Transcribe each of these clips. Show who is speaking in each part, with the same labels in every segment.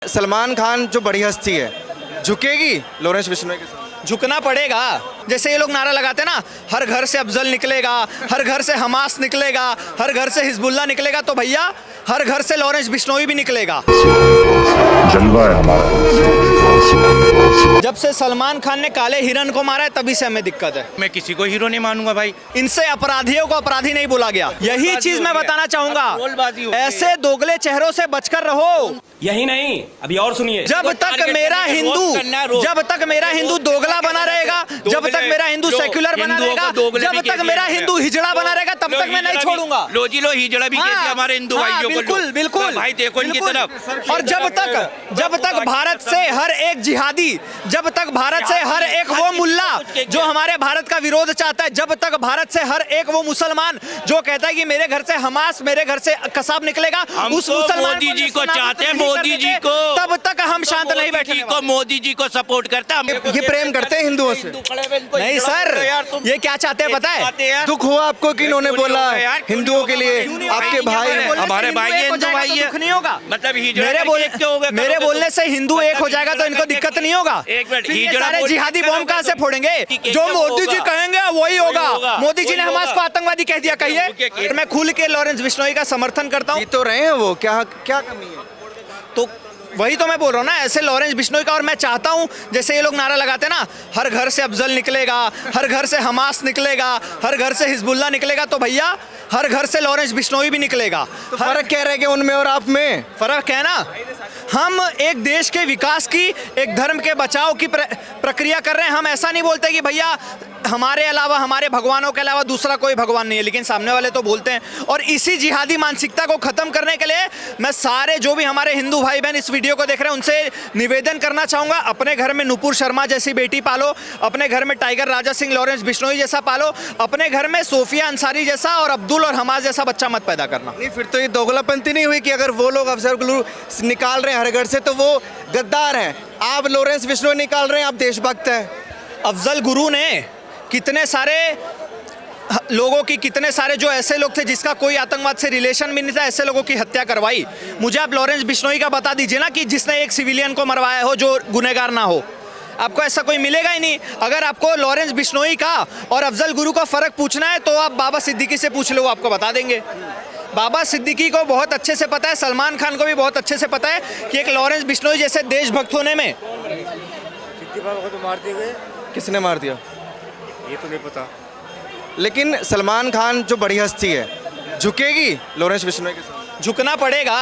Speaker 1: सलमान खान जो बड़ी हस्ती है, झुकेगी लॉरेंस बिश्नोई के सामने?
Speaker 2: झुकना पड़ेगा। जैसे ये लोग नारा लगाते हैं ना, हर घर से अफजल निकलेगा, हर घर से हमास निकलेगा, हर घर से हिजबुल्लाह निकलेगा, तो भैया हर घर से लॉरेंस बिश्नोई भी निकलेगा।
Speaker 3: जलवा है हमारा।
Speaker 2: जब से सलमान खान ने काले हिरन को मारा है तभी से हमें दिक्कत है।
Speaker 4: मैं किसी को हीरो नहीं मानूंगा भाई।
Speaker 2: इनसे अपराधियों को अपराधी नहीं बोला गया। यही चीज मैं बताना चाहूंगा, ऐसे दोगले चेहरों से बचकर रहो।
Speaker 5: यही नहीं, अभी और सुनिए।
Speaker 2: जब तक मेरा हिंदू दोगला बना रहेगा, जब तक मेरा हिंदू सेक्युलर बना रहेगा, जब तक मेरा हिंदू हिजड़ा बना रहेगा, तब तक मैं नहीं छोड़ूंगा।
Speaker 4: लो जी लो, हिजड़ा भी कहते हैं हमारे हिंदू भाइयों को।
Speaker 2: बिल्कुल बिल्कुल
Speaker 4: भाई देखो इनकी तरफ।
Speaker 2: और जब तक भारत से हर एक जिहादी, जब तक भारत से हर एक वो मुल्ला जो हमारे भारत का विरोध चाहता है, जब तक भारत से हर एक वो मुसलमान जो कहता है कि मेरे घर से हमास, मेरे घर से कसाब निकलेगा, उस मुसलमान
Speaker 4: मोदी जी को चाहते हैं, मोदी जी को,
Speaker 2: तब तक हम शांत नहीं बैठेंगे।
Speaker 4: को मोदी जी को सपोर्ट करता है।
Speaker 1: ये प्रेम करते हैं हिंदुओं से?
Speaker 2: नहीं सर, ये क्या चाहते हैं पता है?
Speaker 1: दुख हुआ आपको कि इन्होंने बोला हिंदुओं के लिए आपके भाई,
Speaker 4: हमारे भाई हिंदू भाई है,
Speaker 2: दुख नहीं होगा।
Speaker 4: मतलब
Speaker 2: मेरे बोलने से हिंदू एक हो जाएगा तो इनको दिक्कत नहीं होगा। सारे जिहादी बॉम्ब कहाँ से फोड़ेंगे? जो मोदी जी कहेंगे वही होगा। मोदी जी ने हमास को आतंकवादी कह दिया, कहिए। मैं खुल के लॉरेंस बिश्नोई का समर्थन करता हूँ।
Speaker 1: तो रहे हैं वो, क्या कमी है?
Speaker 2: तो वही तो मैं बोल रहा हूँ ना, ऐसे लॉरेंस बिश्नोई का। और मैं चाहता हूँ, जैसे ये लोग नारा लगाते हैं ना, हर घर से अफजल निकलेगा, हर घर से हमास निकलेगा, हर घर से हिजबुल्लाह निकलेगा, तो भैया हर घर से लॉरेंस बिश्नोई भी निकलेगा।
Speaker 1: तो फर्क क्या रह गया उनमें और आप में?
Speaker 2: फर्क है ना, हम एक देश के विकास की, एक धर्म के बचाव की प्रक्रिया कर रहे हैं। हम ऐसा नहीं बोलते कि भैया हमारे अलावा, हमारे भगवानों के अलावा दूसरा कोई भगवान नहीं है, लेकिन सामने वाले तो बोलते हैं। और इसी जिहादी मानसिकता को खत्म करने के लिए मैं सारे जो भी हमारे हिंदू भाई बहन इस वीडियो को देख रहे हैं उनसे निवेदन करना चाहूँगा, अपने घर में नुपुर शर्मा जैसी बेटी पालो, अपने घर में टाइगर राजा सिंह लॉरेंस बिश्नोई जैसा पालो, अपने घर में सोफिया अंसारी जैसा और अब्दुल और हमास जैसा बच्चा मत पैदा करना।
Speaker 1: नहीं, फिर तो ये दोगलापंती नहीं हुई कि अगर वो लोग अफजल गुरु निकाल रहे हैं हर घर से तो वो गद्दार हैं, आप लॉरेंस बिश्नोई निकाल रहे हैं, आप देशभक्त हैं।
Speaker 2: अफजल गुरु ने कितने सारे लोगों की, कितने सारे जो ऐसे लोग थे जिसका कोई आतंकवाद से रिलेशन भी नहीं था, ऐसे लोगों की हत्या करवाई। मुझे आप लॉरेंस बिश्नोई का बता दीजिए ना कि जिसने एक सिविलियन को मरवाया हो जो गुनहगार ना हो। आपको ऐसा कोई मिलेगा ही नहीं। अगर आपको लॉरेंस बिश्नोई का और अफजल गुरु का फ़र्क पूछना है तो आप बाबा सिद्दीकी से पूछ लो, वो आपको बता देंगे। बाबा सिद्दीकी को बहुत अच्छे से पता है, सलमान खान को भी बहुत अच्छे से पता है कि एक लॉरेंस बिश्नोई जैसे देशभक्त होने में।
Speaker 1: किसने मार दिया
Speaker 5: ये तो नहीं पता,
Speaker 1: लेकिन सलमान खान जो बड़ी हस्ती है, झुकेगी लॉरेंस बिश्नोई के सामने?
Speaker 2: झुकना पड़ेगा।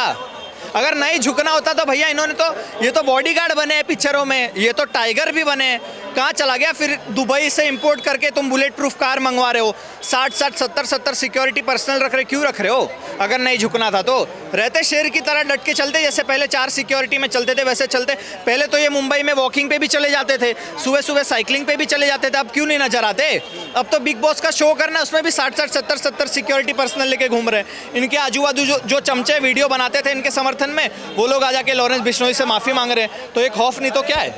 Speaker 2: अगर नहीं झुकना होता तो भैया इन्होंने तो, ये तो बॉडीगार्ड बने हैं पिक्चरों में, ये तो टाइगर भी बने। कहाँ चला गया फिर? दुबई से इंपोर्ट करके तुम बुलेट प्रूफ कार मंगवा रहे हो, 60 70 सिक्योरिटी पर्सनल रख रहे, क्यों रख रहे हो? अगर नहीं झुकना था तो रहते शेर की तरह डट के चलते, जैसे पहले 4 सिक्योरिटी में चलते थे वैसे चलते। पहले तो ये मुंबई में वॉकिंग पे भी चले जाते थे, सुबह सुबह साइकिलिंग पे भी चले जाते थे, अब क्यों नहीं नजर आते? अब तो बिग बॉस का शो करना, उसमें भी 60 70 सिक्योरिटी पर्सनल लेके घूम रहे हैं। इनके आजू बाजू जो चमचे वीडियो बनाते थे इनके समर्थन में, वो लोग आ जाके लॉरेंस बिश्नोई से माफ़ी मांग रहे हैं, तो एक खौफ नहीं तो क्या है?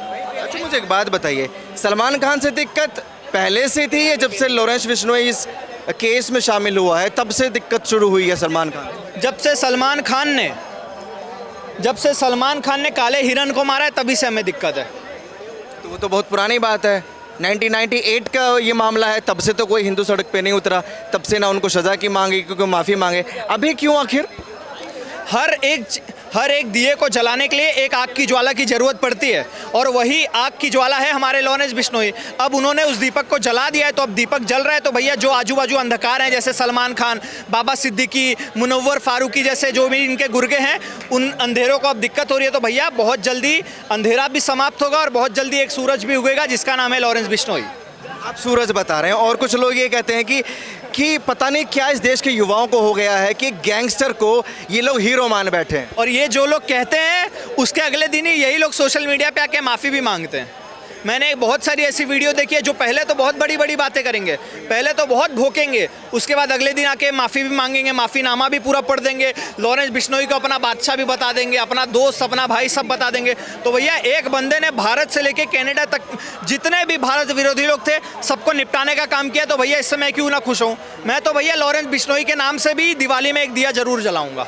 Speaker 1: अच्छा, मुझे एक बात बताइए, सलमान खान से दिक्कत पहले से थी या जब से लॉरेंस बिश्नोई इस केस में शामिल हुआ है तब से दिक्कत शुरू हुई है सलमान खान?
Speaker 2: जब से सलमान खान ने काले हिरन को मारा है तभी से हमें दिक्कत है।
Speaker 1: तो वो तो बहुत पुरानी बात है, 1998 का ये मामला है, तब से तो कोई हिंदू सड़क पे नहीं उतरा, तब से ना उनको सज़ा की मांगी क्योंकि माफ़ी मांगे। अभी क्यों आखिर?
Speaker 2: हर एक दिए को जलाने के लिए एक आग की ज्वाला की ज़रूरत पड़ती है, और वही आग की ज्वाला है हमारे लॉरेंस बिश्नोई। अब उन्होंने उस दीपक को जला दिया है, तो अब दीपक जल रहा है, तो भैया जो आजू बाजू अंधकार हैं, जैसे सलमान खान, बाबा सिद्दीकी, मुनव्वर फारूकी जैसे जो भी इनके गुर्गे हैं, उन अंधेरों को अब दिक्कत हो रही है। तो भैया बहुत जल्दी अंधेरा भी समाप्त होगा और बहुत जल्दी एक सूरज भी उगेगा जिसका नाम है लॉरेंस बिश्नोई।
Speaker 1: आप सूरज बता रहे हैं, और कुछ लोग ये कहते हैं कि पता नहीं क्या इस देश के युवाओं को हो गया है कि गैंगस्टर को ये लोग हीरो मान बैठे हैं।
Speaker 2: और ये जो लोग कहते हैं उसके अगले दिन ही यही लोग सोशल मीडिया पे आके माफ़ी भी मांगते हैं। मैंने बहुत सारी ऐसी वीडियो देखी है जो पहले तो बहुत बड़ी बड़ी बातें करेंगे, पहले तो बहुत भोंकेंगे, उसके बाद अगले दिन आके माफ़ी भी मांगेंगे, माफ़ीनामा भी पूरा पढ़ देंगे, लॉरेंस बिश्नोई को अपना बादशाह भी बता देंगे, अपना दोस्त, अपना भाई सब बता देंगे। तो भैया एक बंदे ने भारत से लेके कनाडा तक जितने भी भारत विरोधी लोग थे सबको निपटाने का काम किया। तो भैया इससे मैं क्यों ना खुश हूँ? मैं तो भैया लॉरेंस बिश्नोई के नाम से भी दिवाली में एक दिया ज़रूर जलाऊँगा।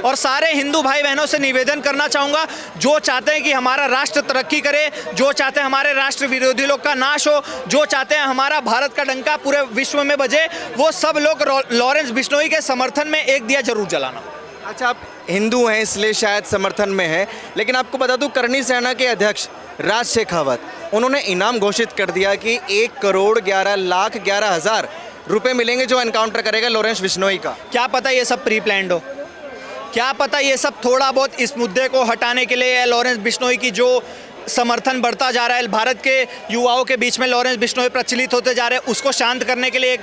Speaker 2: और सारे हिंदू भाई बहनों से निवेदन करना चाहूँगा, जो चाहते हैं कि हमारा राष्ट्र तरक्की करे, जो चाहते हैं हमारे राष्ट्र विरोधी लोग का नाश हो, जो चाहते हैं हमारा भारत का डंका पूरे विश्व में बजे, वो सब लोग लॉरेंस बिश्नोई के समर्थन में एक दिया जरूर जलाना।
Speaker 1: अच्छा, आप हिंदू हैं इसलिए शायद समर्थन में है, लेकिन आपको बता दूं करनी सेना के अध्यक्ष राज शेखावत उन्होंने इनाम घोषित कर दिया कि 1,11,11,000 रुपए मिलेंगे जो एनकाउंटर करेगा लॉरेंस बिश्नोई का।
Speaker 2: क्या पता ये सब प्री प्लान्ड हो, क्या पता ये सब थोड़ा बहुत इस मुद्दे को हटाने के लिए लॉरेंस बिश्नोई की जो समर्थन बढ़ता जा रहा है, भारत के युवाओं के बीच में लॉरेंस बिश्नोई प्रचलित होते जा रहे हैं, उसको शांत करने के लिए एक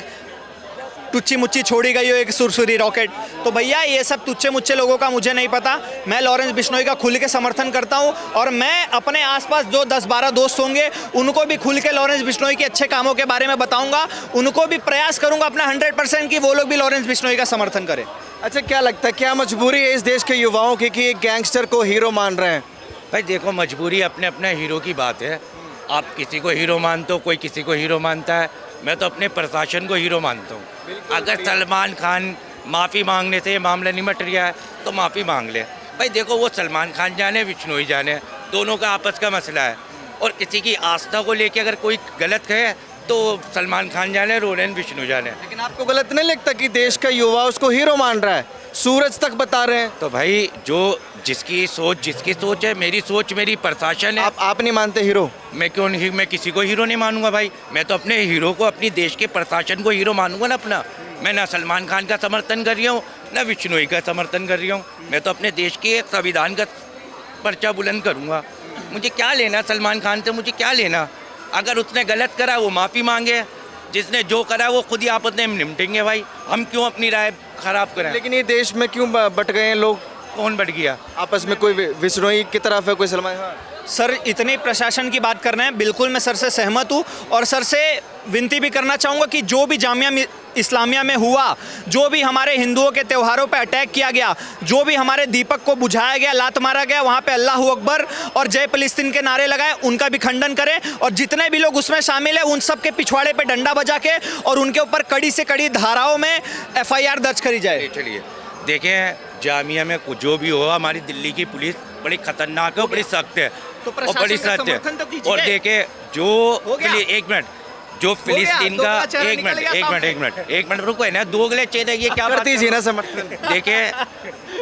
Speaker 2: टुच्ची मुच्ची छोड़ी गई हो, एक सुरसुरी रॉकेट। तो भैया ये सब तुच्चे मुच्चे लोगों का मुझे नहीं पता, मैं लॉरेंस बिश्नोई का खुल के समर्थन करता हूं और मैं अपने आसपास जो 10-12 दोस्त होंगे उनको भी खुल के लॉरेंस बिश्नोई के अच्छे कामों के बारे में बताऊंगा, उनको भी प्रयास करूंगा अपना 100% कि वो लोग भी लॉरेंस बिश्नोई का समर्थन करें।
Speaker 1: अच्छा, क्या लगता है क्या मजबूरी है इस देश के युवाओं की कि एक गैंगस्टर को हीरो मान रहे हैं?
Speaker 4: भाई देखो, मजबूरी अपने अपने हीरो की बात है। आप किसी को हीरो मानते हो, कोई किसी को हीरो मानता है। मैं तो अपने प्रशासन को हीरो मानता हूँ। अगर सलमान खान माफ़ी मांगने से ये मामला निमट रहा है तो माफ़ी मांग ले। भाई देखो, वो सलमान खान जाने बिश्नोई जाने, दोनों का आपस का मसला है। और किसी की आस्था को लेके अगर कोई गलत कहे तो सलमान खान जाने, लॉरेंस बिश्नोई जाने।
Speaker 1: लेकिन आपको गलत नहीं लगता कि देश का युवा उसको हीरो मान रहा है, सूरज तक बता रहे हैं?
Speaker 4: तो भाई जो जिसकी सोच है, मेरी सोच मेरी प्रशासन है।
Speaker 1: आप नहीं मानते हीरो?
Speaker 4: मैं क्यों नहीं, मैं किसी को हीरो नहीं मानूंगा भाई। मैं तो अपने हीरो को, अपनी देश के प्रशासन को हीरो मानूंगा ना अपना। मैं ना सलमान खान का समर्थन कर रहा हूँ ना बिश्नोई का समर्थन कर रहा हूँ। मैं तो अपने देश के संविधान का पर्चा बुलंद करूँगा। मुझे क्या लेना सलमान खान से, मुझे क्या लेना? अगर उसने गलत करा वो माफ़ी मांगे, जिसने जो करा वो खुद ही आपस में निपटेंगे भाई। हम क्यों अपनी राय खराब करें?
Speaker 1: लेकिन ये देश में क्यों बट गए हैं लोग?
Speaker 4: कौन बढ़ गया
Speaker 1: आपस में? कोई बिश्नोई की तरफ है, कोई सलमान खान।
Speaker 2: सर इतनी प्रशासन की बात कर रहे हैं, बिल्कुल मैं सर से सहमत हूँ और सर से विनती भी करना चाहूँगा कि जो भी जामिया इस्लामिया में हुआ, जो भी हमारे हिंदुओं के त्योहारों पे अटैक किया गया, जो भी हमारे दीपक को बुझाया गया, लात मारा गया, वहाँ पे अल्लाह अकबर और जय फिलिस्तीन के नारे लगाए, उनका भी खंडन करें और जितने भी लोग उसमें शामिल हैं उन सब के पिछवाड़े पे डंडा बजा के और उनके ऊपर कड़ी से कड़ी धाराओं में FIR दर्ज करी जाए।
Speaker 4: चलिए देखें, जामिया में कुछ जो भी हो, हमारी दिल्ली की पुलिस बड़ी खतरनाक है और बड़ी सख्त है
Speaker 2: तो
Speaker 4: और बड़ी सख्त है। और देखे जो एक मिनट, जो फिलिस्तीन का एक मिनट रुको है ना, दोगले चेहरे ये क्या
Speaker 1: करती जी ना समर्थन?
Speaker 4: देखे,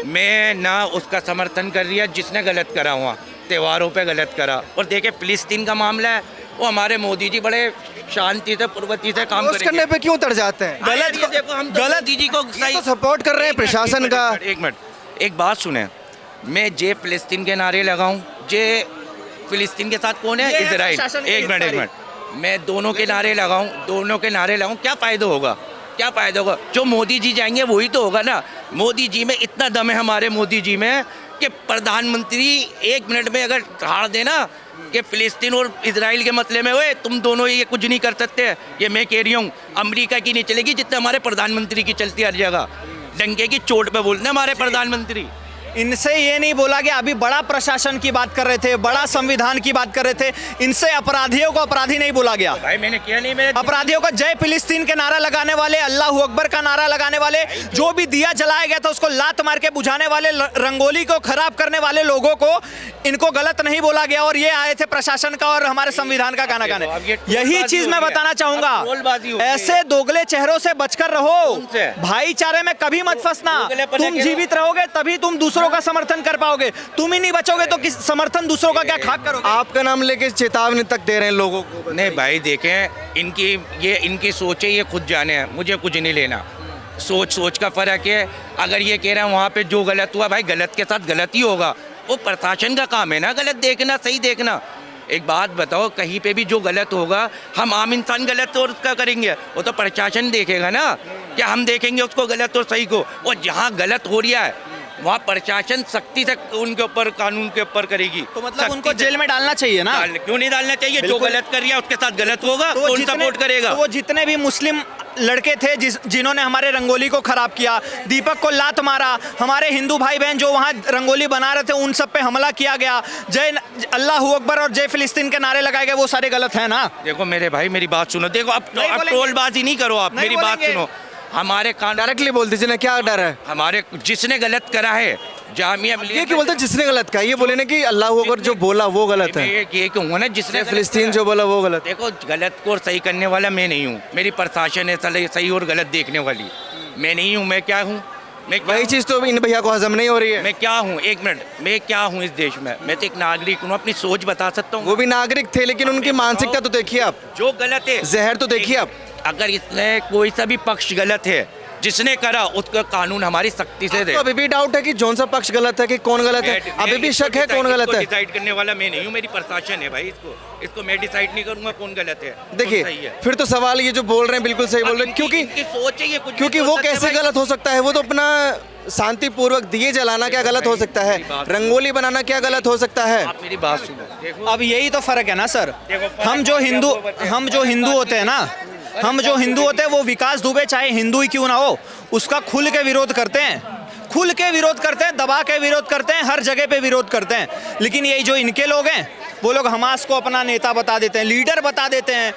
Speaker 4: मैं ना उसका समर्थन कर रही है जिसने गलत करा हुआ, त्योहारों पे गलत करा। और देखे फिलिस्तीन का मामला है, वो हमारे मोदी जी बड़े शांति से पूर्वती से काम
Speaker 1: करने पे क्यों उतर जाते हैं?
Speaker 4: गलत देखो, हम गलत दीदी को सही
Speaker 1: सपोर्ट कर रहे हैं प्रशासन का।
Speaker 4: एक मिनट, एक बात सुने, मैं जे फिलिस्तीन के नारे लगाऊं, जे फिलिस्तीन के साथ कौन है? इजराइल। एक मिनट, मैं दोनों के नारे लगाऊं, क्या फायदा होगा? क्या फायदा होगा? जो मोदी जी जाएंगे वही तो होगा ना। मोदी जी में इतना दम है, हमारे मोदी जी में, कि प्रधानमंत्री 1 मिनट में अगर हार देना कि फिलिस्तीन और इजराइल के मसले में, ओए तुम दोनों ये कुछ नहीं कर सकते, ये मैं कह रही हूँ। अमेरिका की नहीं चलेगी जितना हमारे प्रधानमंत्री की चलती हर जगह। डंके की चोट पे बोलते हैं हमारे प्रधानमंत्री।
Speaker 2: इनसे ये नहीं बोला गया, अभी बड़ा प्रशासन की बात कर रहे थे, बड़ा संविधान की बात कर रहे थे, इनसे अपराधियों को अपराधी नहीं बोला गया।
Speaker 4: भाई मैंने किया नहीं, मैंने
Speaker 2: अपराधियों को जय फिलिस्तीन के नारा लगाने वाले, अल्लाह अकबर का नारा लगाने वाले, जो भी दिया जलाया गया था उसको लात मार के बुझाने वाले, रंगोली को खराब करने वाले लोगों को इनको गलत नहीं बोला गया और ये आए थे प्रशासन का और हमारे संविधान का गाना गाने। यही चीज मैं बताना चाहूंगा, ऐसे दोगले चेहरों से बचकर रहो, भाईचारे में कभी मत फंसना। तुम जीवित रहोगे तभी तुम दूसरों का समर्थन कर पाओगे, तुम ही नहीं बचोगे तो किस समर्थन दूसरों का क्या खाक करोगे?
Speaker 1: आपका नाम लेके चेतावनी तक दे रहे हैं लोगों को।
Speaker 4: नहीं भाई देखें, इनकी सोच है, ये खुद जाने हैं, मुझे कुछ नहीं लेना। सोच का फर्क है। अगर ये कह रहे हैं वहाँ पे जो गलत हुआ, भाई गलत के साथ गलत ही होगा, वो प्रशासन का काम है ना गलत देखना, सही देखना। एक बात बताओ, कहीं पे भी जो गलत होगा, हम आम इंसान गलत और उसका करेंगे, वो तो प्रशासन देखेगा ना, क्या हम देखेंगे उसको गलत और सही को? और जहाँ गलत हो रहा है वहाँ प्रशासन सख्ती से उनके ऊपर, कानून के ऊपर करेगी।
Speaker 2: तो मतलब उनको जेल में डालना चाहिए ना?
Speaker 4: क्यों नहीं डालना चाहिए? जो गलत कर रहा है उसके साथ गलत होगा तो कौन सपोर्ट करेगा?
Speaker 2: तो वो जितने भी मुस्लिम लड़के थे जिन्होंने हमारे रंगोली को खराब किया, दीपक को लात मारा, हमारे हिंदू भाई बहन जो वहाँ रंगोली बना रहे थे उन सब पे हमला किया गया, जय अल्लाह अकबर और जय फिलिस्तीन के नारे लगाए गए, वो सारे गलत है ना?
Speaker 4: देखो मेरे भाई, मेरी बात सुनो। देखो अब ट्रोलबाजी नहीं करो, आप मेरी बात सुनो। हमारे कानून
Speaker 1: डायरेक्टली बोल दीजिए ना, क्या डर है?
Speaker 4: हमारे जिसने गलत करा है जामिया
Speaker 1: ये
Speaker 4: मिलिया
Speaker 1: क्यों बोलते हैं जिसने गलत कहा? ये बोले ना कि अल्लाह अकबर जो बोला वो गलत है,
Speaker 4: ये कहूँगा ना जिसने गलत
Speaker 1: फिलिस्तीन
Speaker 4: करा
Speaker 1: जो बोला वो गलत है।
Speaker 4: देखो गलत को और सही करने वाला मैं नहीं हूँ, मेरी प्रशासन है सही और गलत देखने वाली। मैं नहीं हूँ, मैं क्या हूँ? मैं क्या
Speaker 1: वही चीज़ तो इन भैया को हजम नहीं हो रही है।
Speaker 4: मैं क्या हूँ? एक मिनट, मैं क्या हूँ इस देश में? मैं तो एक नागरिक हूँ, अपनी सोच बता सकता हूँ।
Speaker 1: वो भी नागरिक थे, लेकिन उनकी मानसिकता तो देखिए आप,
Speaker 4: जो गलत है
Speaker 1: जहर तो देखिए आप।
Speaker 4: अगर इसमें कोई सा भी पक्ष गलत है, जिसने करा उसका कानून हमारी सख्ती से दे।
Speaker 1: तो अभी भी डाउट है कि कौन सा पक्ष गलत है कि कौन गलत है, अभी भी शक है कौन गलत है।
Speaker 4: डिसाइड करने वाला मैं नहीं हूँ, मेरी प्रशासन है भाई। इसको मैं डिसाइड नहीं करूंगा कौन गलत है कौन
Speaker 1: देखिए
Speaker 4: सही है।
Speaker 1: फिर तो सवाल ये जो बोल रहे हैं बिल्कुल सही बोल रहे हैं, क्योंकि
Speaker 4: इनकी सोच है ये कुछ भी
Speaker 1: क्योंकि
Speaker 4: बोल
Speaker 1: वो
Speaker 4: सकते हैं
Speaker 1: कैसे
Speaker 4: भाई।
Speaker 1: गलत हो सकता है? वो तो अपना शांतिपूर्वक दिए जलाना क्या गलत हो सकता है? रंगोली बनाना क्या गलत हो सकता है?
Speaker 4: आप मेरी बात सुनो, देखो
Speaker 2: अब यही तो फर्क है ना सर।
Speaker 4: देखो,
Speaker 2: हम जो हिंदू होते हैं ना, हम जो हिंदू होते हैं वो विकास दुबे चाहे हिंदू ही क्यों ना हो, उसका खुल के विरोध करते हैं, खुल के विरोध करते हैं, दबा के विरोध करते हैं, हर जगह पे विरोध करते हैं। लेकिन यही जो इनके लोग हैं वो लोग हमास को अपना नेता बता देते हैं, लीडर बता देते हैं,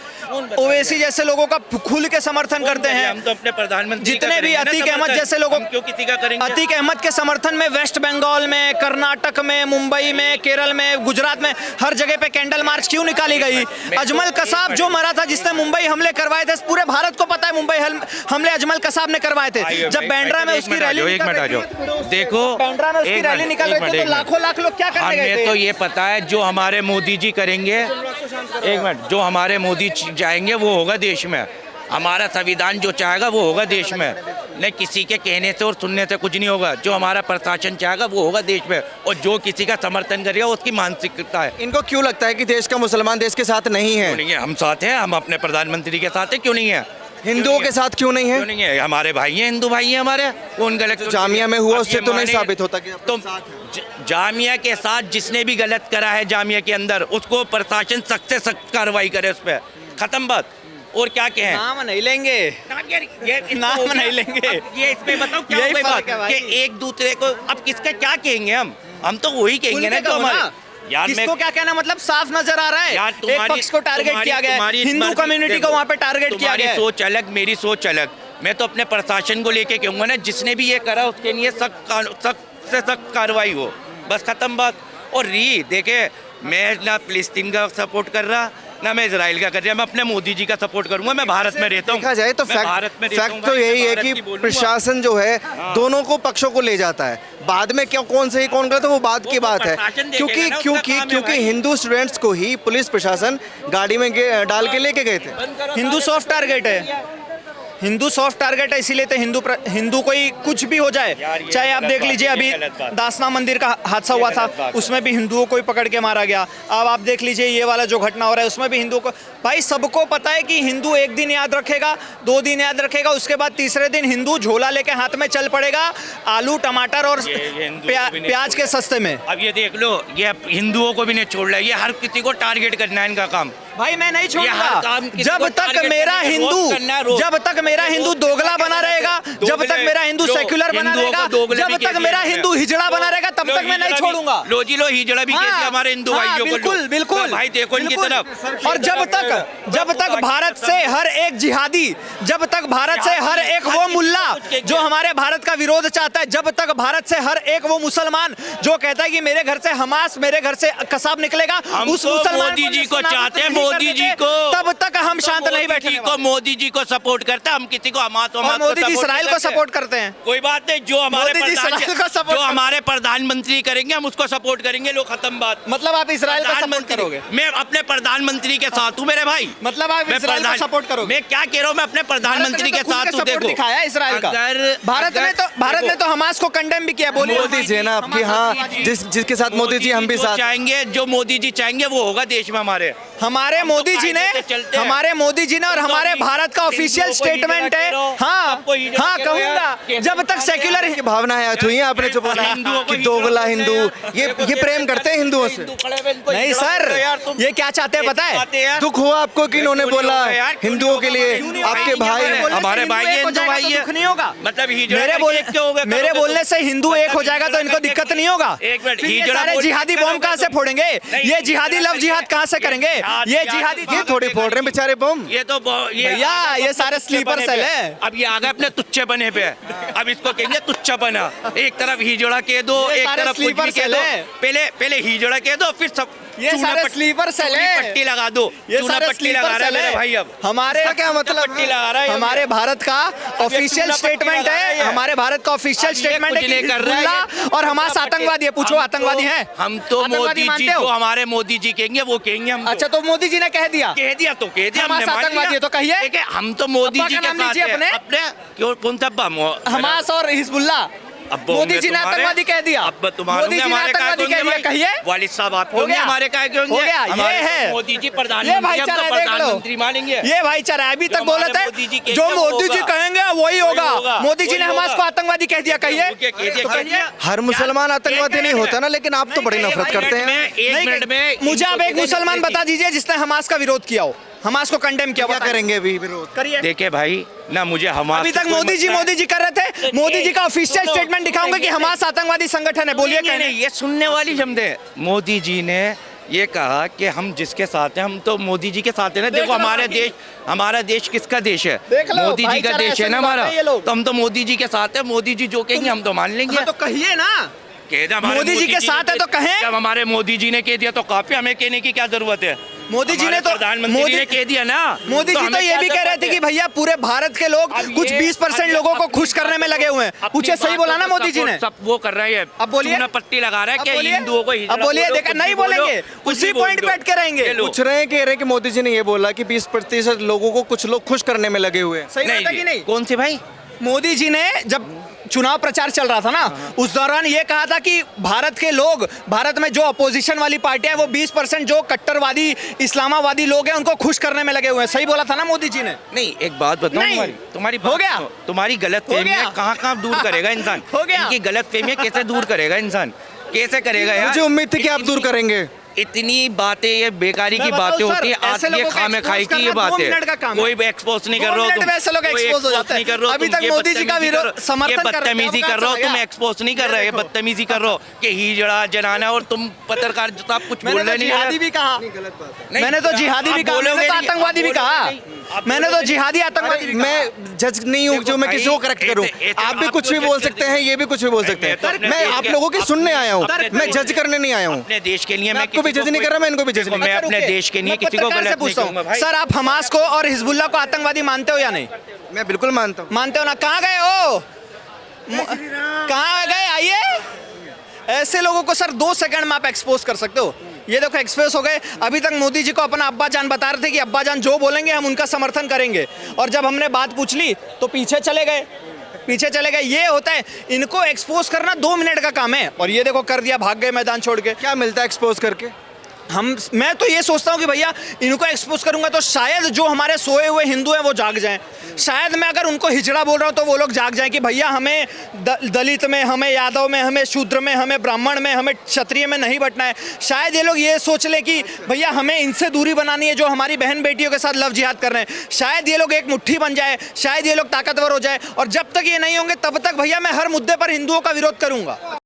Speaker 2: ओवैसी जैसे लोगों का खुल के समर्थन करते हैं।
Speaker 4: हम तो अपने प्रधानमंत्री
Speaker 2: जितने भी अतीक अहमद जैसे लोगों,
Speaker 4: क्यों किसी का करेंगे?
Speaker 2: अतीक अहमद के समर्थन में वेस्ट बंगाल में, कर्नाटक में, मुंबई में, केरल में, गुजरात में हर जगह पे कैंडल मार्च क्यों निकाली गई? अजमल कसाब जो मरा था, जिसने मुंबई हमले करवाए थे, पूरे भारत को पता है मुंबई हमले अजमल कसाब ने करवाए थे। जब बांद्रा में उसकी रैली
Speaker 4: एक मिनट आ जाओ, देखो
Speaker 2: बांद्रा में उसकी रैली निकल रही थी तो लाखों लाख लोग क्या करने गए
Speaker 4: हमें
Speaker 2: थे?
Speaker 4: तो ये पता है जो हमारे मोदी जी करेंगे, एक मिनट, जो हमारे मोदी जाएंगे वो होगा देश में। हमारा संविधान जो चाहेगा वो होगा देश में, नहीं किसी के कहने से और सुनने से कुछ नहीं होगा। जो हमारा प्रशासन चाहेगा वो होगा देश में, और जो किसी का समर्थन करेगा उसकी मानसिकता है।
Speaker 1: इनको क्यों लगता है कि देश का मुसलमान देश के साथ नहीं है?
Speaker 4: क्यों नहीं है? हम साथ हैं, हम अपने प्रधानमंत्री के साथ हैं, क्यों नहीं है?
Speaker 1: हिंदुओं के साथ क्यों नहीं
Speaker 4: क्यों
Speaker 1: है?
Speaker 4: नहीं है? हमारे भाई हैं, हिंदू भाई हैं हमारे। कौन गलत?
Speaker 1: जामिया में हुआ उससे तो नहीं
Speaker 4: हमारे-
Speaker 1: साबित होता कि
Speaker 4: तो जामिया के साथ जिसने भी गलत करा है जामिया के अंदर, उसको प्रशासन सख्त से सख्त कार्रवाई करे उस पर। खत्म बात। और क्या कहें?
Speaker 2: नाम नहीं लेंगे, नाम नहीं लेंगे।
Speaker 4: ये इसमें बताओ क्या
Speaker 2: यही
Speaker 4: हुई
Speaker 2: फर्क
Speaker 4: बात
Speaker 2: है भाई।
Speaker 4: कि एक दूसरे को अब किसका क्या कहेंगे? हम तो वही कहेंगे ना जो हमारे यार।
Speaker 2: किसको क्या कहना, मतलब साफ नजर आ रहा है।
Speaker 4: यार
Speaker 2: एक पक्ष को टारगेट किया गया है, हिंदू कम्युनिटी को वहाँ पे टारगेट किया गया है।
Speaker 4: सोच अलग, मेरी सोच अलग। मैं तो अपने प्रशासन को लेके कहूँगा ना, जिसने भी ये करा उसके लिए सख्त से सख्त कार्रवाई हो, बस खत्म बात। और देखे, मैं ना फिलिस्तीन का सपोर्ट कर रहा ना मैं इजराइल का कर रहा, मैं अपने मोदी जी का सपोर्ट करूंगा। मैं भारत में रहता हूँ।
Speaker 1: देखा जाए तो फैक्ट तो यही है कि प्रशासन जो है दोनों को पक्षों को ले जाता है। बाद में क्या कौन सही कौन गलत है वो बात की बात है, क्योंकि हिंदू स्टूडेंट्स को ही पुलिस प्रशासन गाड़ी में डाल के लेके गए थे।
Speaker 2: हिंदू सॉफ्ट टारगेट है, हिंदू सॉफ्ट टारगेट है, इसीलिए तो हिंदू कोई कुछ भी हो जाए, चाहे आप देख लीजिए अभी दासना मंदिर का हादसा हुआ था, उसमें भी हिंदुओं को ही पकड़ के मारा गया। अब आप देख लीजिए ये वाला जो घटना हो रहा है उसमें भी हिंदुओं को, भाई सबको पता है कि हिंदू एक दिन याद रखेगा, 2 दिन याद रखेगा, उसके बाद तीसरे दिन हिंदू झोला लेके हाथ में चल पड़ेगा आलू टमाटर और प्याज के सस्ते में।
Speaker 4: अब ये देख लो, ये हिंदुओं को भी नहीं छोड़ रहा है, ये हर किसी को टारगेट करना है इनका काम।
Speaker 2: भाई मैं नहीं
Speaker 4: हर
Speaker 2: छोड़ूंगा
Speaker 4: काम किसी
Speaker 2: जब
Speaker 4: को
Speaker 2: तक
Speaker 4: target
Speaker 2: मेरा
Speaker 4: करना है,
Speaker 2: हिंदू
Speaker 4: रोक करना है, रोक।
Speaker 2: जब तक मेरा हिंदू दोगला बना रहेगा, जब तक मेरा हिंदू सेक्युलर बना
Speaker 4: हिंदुओं को
Speaker 2: रहेगा,
Speaker 4: दोगले भी
Speaker 2: जब
Speaker 4: कह
Speaker 2: तक
Speaker 4: दिया
Speaker 2: मेरा
Speaker 4: है।
Speaker 2: हिंदू हिजड़ा बना रहेगा, तब
Speaker 4: लो
Speaker 2: तक मैं नहीं
Speaker 4: हिजड़ा भी-
Speaker 2: छोड़ूंगा।
Speaker 4: लो जी लो, हिजड़ा भी कहते हैं हमारे हिंदू भाइयों को।
Speaker 2: बिल्कुल बिल्कुल
Speaker 4: तो भाई देखो इनकी
Speaker 2: बिल्कुल।
Speaker 4: तरफ।
Speaker 2: और जब तक भारत से हर एक जिहादी, जब तक भारत से हर एक वो मुल्ला जो हमारे भारत का विरोध चाहता है, जब तक भारत से हर एक वो मुसलमान जो कहता है कि मेरे घर से हमास, मेरे घर से कसाब निकलेगा,
Speaker 4: हम
Speaker 2: उस
Speaker 4: तो
Speaker 2: मुसलमान
Speaker 4: मोदी जी को
Speaker 2: नाबूद
Speaker 4: चाहते हैं,
Speaker 2: नहीं कर
Speaker 4: मोदी जी
Speaker 2: देते,
Speaker 4: को।
Speaker 2: तब तक हम शांत नहीं बैठे।
Speaker 4: मोदी जी को सपोर्ट करता है, हम किसी को हमास
Speaker 2: और मोदी जी इसराइल को सपोर्ट करते हैं।
Speaker 4: कोई बात नहीं, जो हमारे
Speaker 2: मोदी जी इसराइल को support
Speaker 4: जो हमारे प्रधानमंत्री करेंगे हम उसको सपोर्ट करेंगे। लो खत्म बात।
Speaker 2: मतलब आप इसराइल को सपोर्ट
Speaker 4: प्रधानमंत्री
Speaker 2: करोगे?
Speaker 4: मैं अपने प्रधानमंत्री के साथ हूँ मेरे भाई।
Speaker 2: मतलब आप
Speaker 4: मैं
Speaker 2: इसराइल को सपोर्ट करोगे?
Speaker 4: मैं क्या कह रहा हूँ, मैं अपने प्रधानमंत्री के साथ हूँ। देखो
Speaker 2: दिखाया है इसराइल का। भारत ने तो हमास को कंडेम भी किया। बोलिए
Speaker 1: मोदी जी है ना आपकी, हाँ, जिसके साथ मोदी जी हम भी
Speaker 4: जो
Speaker 1: साथ
Speaker 4: चाहेंगे, जो मोदी जी चाहेंगे वो होगा देश में हमारे।
Speaker 2: हमारे मोदी जी ने,
Speaker 4: कायदे से चलते हैं।
Speaker 2: हमारे मोदी जी ने, और हमारे भारत का ऑफिशियल स्टेटमेंट है। हाँ हाँ कहूंगा, जब तक सेक्युलर
Speaker 1: की भावनाएं आती हुई हैं, आपने जो बोला कि दोगला हिंदू, ये प्रेम करते हैं हिंदुओं से।
Speaker 2: नहीं सर, ये क्या चाहते हैं पता है?
Speaker 1: दुख हुआ आपको कि इन्होंने बोला हिंदुओं के लिए आपके भाई
Speaker 4: हमारे भाई हैं, हिंदू भाई हैं।
Speaker 2: दुख नहीं होगा।
Speaker 4: मतलब
Speaker 2: मेरे बोलने से हिंदू एक हो जाएगा तो इनको दिक्कत नहीं होगा।
Speaker 4: एक मिनट,
Speaker 2: फिर ये सारे जिहादी बॉम्ब कहाँ से फोड़ेंगे? ये जिहादी लव जिहाद कहाँ से करेंगे? ये ये जिहादी
Speaker 1: ये थोड़ी फोड़ रहे हैं बेचारे बम।
Speaker 4: ये तो
Speaker 2: भैया, ये सारे स्लीपर सेल है।
Speaker 4: अब ये आ गए अपने तुच्चे बने पे। अब इसको कहेंगे तुच्चा बना। एक तरफ हिजड़ा कह दो,
Speaker 2: ये
Speaker 4: एक
Speaker 2: सारे
Speaker 4: तरफ कुछ
Speaker 2: स्लीपर
Speaker 4: भी कह
Speaker 2: सेल
Speaker 4: दो।
Speaker 2: है।
Speaker 4: पहले हिजड़ा कह दो, फिर सब
Speaker 2: ये
Speaker 4: चूना
Speaker 2: सारे स्लीपर सेल है।
Speaker 4: पट्टी लगा दो।
Speaker 2: ये
Speaker 4: चूना
Speaker 2: सारे
Speaker 4: पट्टी लगा रहा है मेरे भाई। अब
Speaker 2: हमारे
Speaker 1: इसका क्या मतलब
Speaker 4: पट्टी लगा रहा है
Speaker 2: हमारे भारत का ऑफिशियल
Speaker 4: चूना पट्टी
Speaker 2: स्टेटमेंट
Speaker 4: लगा रहा
Speaker 2: है।
Speaker 4: है।
Speaker 2: हमारे भारत का ऑफिशियल
Speaker 4: अब ये
Speaker 2: स्टेटमेंट है
Speaker 4: कुछ
Speaker 2: कि
Speaker 4: नहीं कर रहा है।
Speaker 2: हिजबुल्लाह और हमास आतंकवादी है। पूछो आतंकवादी हैं?
Speaker 4: हम तो
Speaker 2: आतंकवादी
Speaker 4: मोदी जी
Speaker 2: मानते हो?
Speaker 4: जो हमारे मोदी जी कहेंगे वो कहेंगे हम।
Speaker 2: अच्छा, तो मोदी जी ने कह दिया।
Speaker 4: कह दिया तो कह दिया,
Speaker 2: हमास
Speaker 4: हमने मान
Speaker 2: आतंकवादी
Speaker 4: लिया।
Speaker 2: है तो कहिए।
Speaker 4: देखिए, हम तो मोदी
Speaker 2: अब्बा
Speaker 4: जी
Speaker 2: का
Speaker 4: के
Speaker 2: नाम
Speaker 4: साथ
Speaker 2: लीजिए
Speaker 4: हैं।
Speaker 2: अपने।
Speaker 4: क्यों कौन सा अब्बा?
Speaker 2: हमास और हिजबुल्लाह।
Speaker 4: अब वो
Speaker 2: मोदी
Speaker 4: होंगे
Speaker 2: जी ने
Speaker 4: तुम्हारे,
Speaker 2: आतंकवादी कह दिया।
Speaker 4: अब तुम्हारे
Speaker 2: मोदी जी ने
Speaker 4: हमारे काय
Speaker 2: आतंकवादी
Speaker 4: होंगे
Speaker 2: कह दिया,
Speaker 4: भाई?
Speaker 2: कहिए।
Speaker 4: वालिद साहब आपके
Speaker 2: हो
Speaker 4: होंगे,
Speaker 2: गया।
Speaker 4: हमारे काय के होंगे?
Speaker 2: हो गया, ये
Speaker 4: हमारे तो
Speaker 2: है।
Speaker 4: मोदी जी
Speaker 2: ये
Speaker 4: प्रधानमंत्री, हम
Speaker 2: भाईचारा
Speaker 4: तो
Speaker 2: है, देख लो।
Speaker 4: प्रधानमंत्री मानेंगे।
Speaker 2: ये भाईचारा है। अभी तक
Speaker 4: जो
Speaker 2: बोला
Speaker 4: हमारे
Speaker 2: था
Speaker 4: मोदी जी कहेंगे
Speaker 2: जो
Speaker 4: वो
Speaker 2: मोदी जी
Speaker 4: होगा।
Speaker 2: कहेंगे वही होगा।
Speaker 4: होगा,
Speaker 2: मोदी जी ने
Speaker 4: वही
Speaker 2: हमास
Speaker 4: होगा।
Speaker 2: को आतंकवादी कह दिया, कहिए।
Speaker 4: कहिए,
Speaker 2: तो कहिए।
Speaker 1: हर मुसलमान आतंकवादी नहीं होता ना, लेकिन आप तो बड़ी नफरत करते हैं।
Speaker 4: एक मिनट में
Speaker 2: मुझे आप एक मुसलमान बता दीजिए जिसने हमास का विरोध किया हो, हमास को कंडेम किया हो।
Speaker 1: क्या
Speaker 2: बताइए।
Speaker 1: करेंगे अभी विरोध?
Speaker 2: करिए।
Speaker 4: देखिए भाई ना, मुझे हमास
Speaker 2: अभी
Speaker 4: से
Speaker 2: तक
Speaker 4: कोई
Speaker 2: मोदी
Speaker 4: मतलब
Speaker 2: जी कर रहे थे। मोदी जी का ऑफिशियल
Speaker 4: सुनो,
Speaker 2: स्टेटमेंट दिखाऊंगा कि हमास आतंकवादी संगठन है। बोलिए।
Speaker 4: नहीं, नहीं, ये सुनने वाली शब्द। मोदी जी ने ये कहा कि हम जिसके साथ हैं, हम तो मोदी जी के साथ हैं ना।
Speaker 2: देख
Speaker 4: देखो
Speaker 2: लो
Speaker 4: हमारा देश किसका देश है?
Speaker 2: देख लो,
Speaker 4: मोदी जी का
Speaker 2: भाईचारा
Speaker 4: देश
Speaker 2: ऐसे
Speaker 4: है ना
Speaker 2: निभाते
Speaker 4: हमारा।
Speaker 2: हैं ये लोग।
Speaker 4: तो हम तो मोदी जी के साथ हैं। मोदी जी जो कहेंगे हम तो मान लेंगे।
Speaker 2: हाँ, तो कहिए ना।
Speaker 4: कह दे हमारे
Speaker 2: मोदी जी के साथ है तो कहें।
Speaker 4: जब हमारे मोदी जी ने कह दिया तो काफी, हमें कहने की क्या जरूरत है?
Speaker 2: मोदी जी ने
Speaker 4: हमारे
Speaker 2: तो
Speaker 4: प्रधानमंत्री ने कह दिया ना।
Speaker 2: मोदी जी तो
Speaker 4: हमें
Speaker 2: ये
Speaker 4: क्या
Speaker 2: भी कह रहे
Speaker 4: जरूरत
Speaker 2: थे
Speaker 4: है?
Speaker 2: कि भैया पूरे भारत के लोग
Speaker 4: अब
Speaker 2: कुछ
Speaker 4: ये
Speaker 2: 20% लोगों को
Speaker 4: अपनी
Speaker 2: खुश करने में लगे हुए हैं।
Speaker 4: अपनी
Speaker 2: पूछे सही
Speaker 4: बातों
Speaker 2: बोला ना
Speaker 4: को
Speaker 2: मोदी जी ने?
Speaker 4: सब वो कर रहे हैं।
Speaker 2: अब बोलिए।
Speaker 4: चूना पट्टी लगा रहा है
Speaker 2: अब
Speaker 4: कि
Speaker 2: बोलिए।
Speaker 4: हिंदुओं को हिजड़ा
Speaker 2: अब बोलिए।
Speaker 4: बोलो,
Speaker 2: देखा,
Speaker 4: कुछ
Speaker 2: नहीं
Speaker 4: भी बोलो,
Speaker 2: बोलेंगे।
Speaker 4: कुछ
Speaker 2: उसी
Speaker 4: भी बोल
Speaker 2: पॉइंट
Speaker 4: दो।
Speaker 2: पे अटके रहेंगे।
Speaker 4: ये लो।
Speaker 1: पूछ रहे हैं, कह रहे हैं कि मोदी जी ने ये बोला कि 20% लोगों को कुछ लोग खुश करने में लगे हुए हैं।
Speaker 2: सही बात है कि नहीं?
Speaker 4: कौन से भाई?
Speaker 2: मोदी जी ने जब चुनाव प्रचार चल रहा था ना, उस दौरान ये कहा था कि भारत के लोग, भारत में जो अपोजिशन वाली पार्टियां हैं वो 20% जो कट्टरवादी इस्लामावादी लोग हैं उनको खुश करने में लगे हुए हैं। सही बोला था ना मोदी जी ने?
Speaker 4: नहीं, एक बात बताऊं,
Speaker 2: नहीं।
Speaker 4: तुम्हारी
Speaker 2: हो
Speaker 4: बात
Speaker 2: गया।
Speaker 4: सुनो। तुम्हारी गलत
Speaker 2: हो
Speaker 4: फहमी
Speaker 2: गया।
Speaker 4: कहाँ कहाँ दूर करेगा इंसान?
Speaker 2: हो गया।
Speaker 4: इनकी गलत फहमी कैसे दूर करेगा इंसान? कैसे करेगा यार?
Speaker 1: मुझे उम्मीद थी कि आप दूर करेंगे।
Speaker 4: इतनी बातें, ये बेकारी
Speaker 2: मैं
Speaker 4: की
Speaker 2: बताऊं
Speaker 4: बातें
Speaker 2: सर,
Speaker 4: होती है।
Speaker 2: ऐसे
Speaker 4: आज ये
Speaker 2: लोगों को
Speaker 4: खामे खाई
Speaker 2: expose
Speaker 4: की ये
Speaker 2: करना 2
Speaker 4: बातें।
Speaker 2: मिनट का काम है।
Speaker 4: कोई भी एक्सपोज नहीं कर
Speaker 2: 2
Speaker 4: रहे हो
Speaker 2: मिनट
Speaker 4: तुम।
Speaker 2: में ऐसे लोग
Speaker 4: कोई
Speaker 2: expose हो
Speaker 4: expose
Speaker 2: जाते हैं।
Speaker 4: नहीं कर रहे हो
Speaker 2: अभी
Speaker 4: तुम।
Speaker 2: तक
Speaker 4: ये
Speaker 2: मोदी जी का
Speaker 4: बदतमीजी
Speaker 2: विरोध-
Speaker 4: कर-
Speaker 2: समर्थन
Speaker 4: ये
Speaker 2: कर रहे थे,
Speaker 4: बदतमीजी
Speaker 2: अब
Speaker 4: कर रहे हो
Speaker 2: कहाँ
Speaker 4: तुम।
Speaker 2: चला
Speaker 4: एक्सपोज नहीं कर रहे,
Speaker 2: देखो।
Speaker 4: बदतमीजी कर रहे हो कि हिजड़ा जनाना, और तुम पत्रकार जो आप कुछ बोल
Speaker 2: मैंने
Speaker 4: रहे
Speaker 2: तो
Speaker 4: नहीं
Speaker 2: जिहादी भी कहा।
Speaker 4: नहीं,
Speaker 2: मैंने तो जिहादी भी
Speaker 4: आप
Speaker 2: कहा। मैंने
Speaker 4: बोलोगे
Speaker 2: तो
Speaker 4: नहीं,
Speaker 2: आतंकवादी भी
Speaker 4: आप
Speaker 2: कहा।
Speaker 4: बोलोगे नहीं, आप
Speaker 2: मैंने तो
Speaker 4: बोलोगे
Speaker 2: जिहादी आतंकवादी भी कहा।
Speaker 1: मैं जज नहीं हूँ जो मैं
Speaker 4: देखो
Speaker 1: किसी को
Speaker 4: भाई,
Speaker 1: करेक्ट करूँ।
Speaker 4: ऐसे
Speaker 1: आप भी
Speaker 4: आप
Speaker 1: कुछ भी
Speaker 4: क्यों
Speaker 1: बोल
Speaker 4: जज
Speaker 1: सकते हैं, ये भी कुछ भी बोल सकते
Speaker 4: मैं तो
Speaker 1: हैं।
Speaker 4: अपने
Speaker 1: मैं
Speaker 4: देश
Speaker 1: आप
Speaker 4: के-
Speaker 1: लोगों की सुनने आया हूँ,
Speaker 4: अपने
Speaker 1: मैं
Speaker 4: देश-
Speaker 1: जज करने नहीं आया हूँ।
Speaker 4: अपने देश के लिए
Speaker 1: मैं
Speaker 4: मैं
Speaker 1: आपको भी
Speaker 4: किसी
Speaker 1: जज नहीं कर रहा, मैं इनको भी जज
Speaker 4: देखो,
Speaker 1: नहीं
Speaker 4: मैं
Speaker 1: कर
Speaker 4: अपने
Speaker 2: रुकिए।
Speaker 4: देश के लिए
Speaker 2: मैं
Speaker 4: किसी को
Speaker 2: पत्रकार से
Speaker 4: गलत नहीं
Speaker 2: पूछता
Speaker 4: कहूंगा
Speaker 2: हूँ,
Speaker 4: भाई।
Speaker 2: सर आप हमास को और हिजबुल्लाह को आतंकवादी मानते हो या नहीं?
Speaker 1: मैं बिल्कुल मानता हूँ।
Speaker 2: मानते हो ना? कहाँ गए हो? कहाँ गए? आइए। ऐसे लोगों को सर 2 सेकंड में आप एक्सपोज कर सकते हो। ये देखो एक्सपोज हो गए। अभी तक मोदी जी को अपना अब्बा जान बता रहे थे कि अब्बा जान जो बोलेंगे हम उनका समर्थन करेंगे, और जब हमने बात पूछ ली तो पीछे चले गए। ये होता है, इनको एक्सपोज करना 2 मिनट का काम है, और ये देखो कर दिया, भाग गए मैदान छोड़ के।
Speaker 1: क्या मिलता है एक्सपोज करके?
Speaker 2: मैं तो ये सोचता हूँ कि भैया इनको एक्सपोज करूंगा तो शायद जो हमारे सोए हुए हिंदू हैं वो जाग जाएं। शायद मैं अगर उनको हिजड़ा बोल रहा हूँ तो वो लोग जाग जाएं कि भैया हमें दलित में, हमें यादव में, हमें शूद्र में, हमें ब्राह्मण में, हमें क्षत्रिय में नहीं बंटना है। शायद ये लोग ये सोच लें कि भैया हमें इनसे दूरी बनानी है जो हमारी बहन बेटियों के साथ लव जिहाद कर रहे हैं। शायद ये लोग एक मुट्ठी बन जाए, शायद ये लोग ताकतवर हो जाए, और जब तक ये नहीं होंगे तब तक भैया मैं हर मुद्दे पर हिंदुओं का विरोध करूंगा।